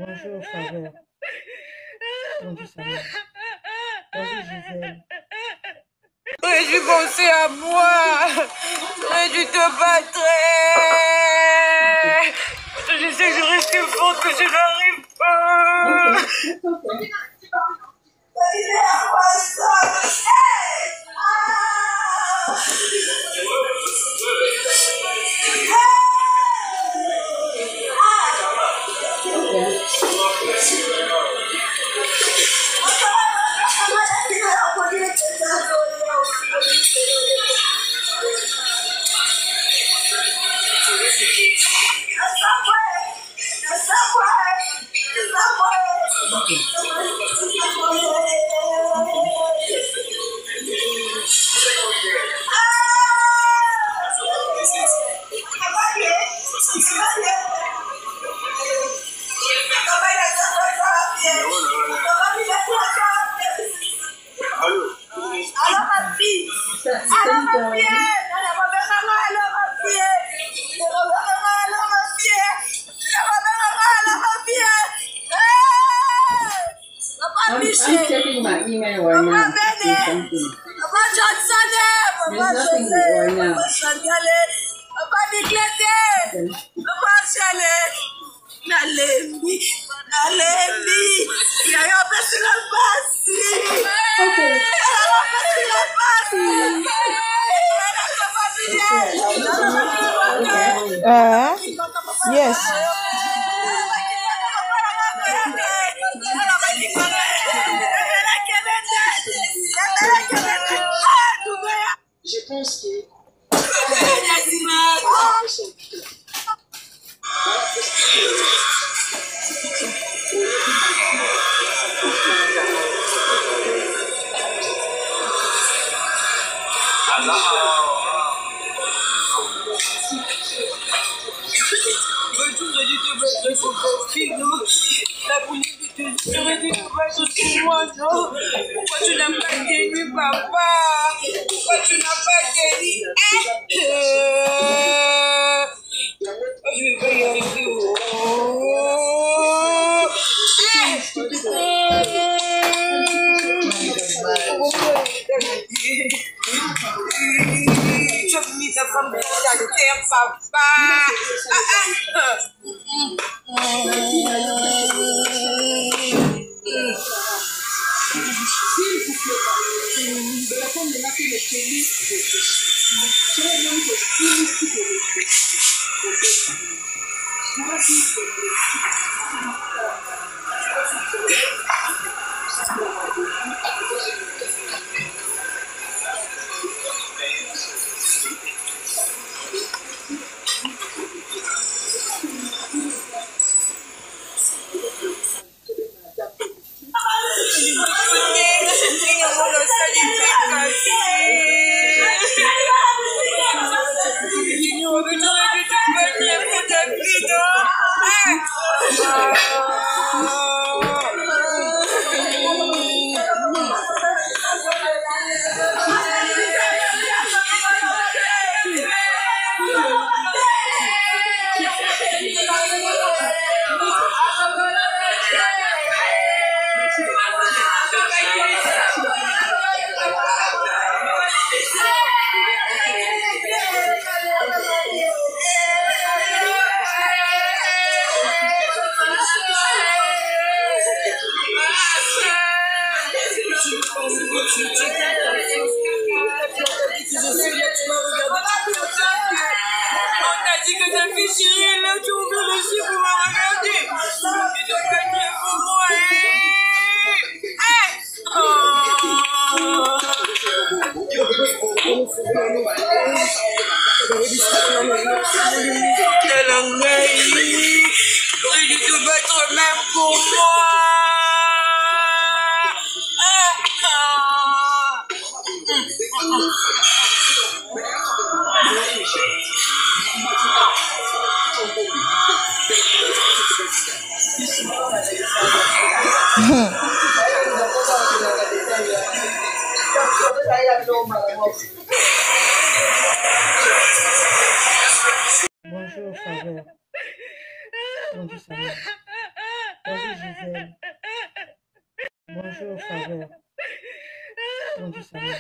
Bonjour, faveur. Bonjour, Samuel. Bonjour, Gisèle. J'aurais dû penser à moi. J'aurais dû te battre. J'essaie de rester forte, mais je n'arrive pas. I'm checking my email right now. There's something. There's nothing right now. Yes. Je pense que La police j'aurais dû te battre sur moi, non? Pourquoi tu n'as pas guéri, papa? Pourquoi tu n'as pas guéri? Je vais pas y arriver. Tu as mis ta femme dans la terre, papa. J'aurais dû te battre même pour moi. Bonjour, faveur. Bonjour, Samuel. Bonjour, Gisèle. Bonjour, Faveur. Bonjour, Samuel.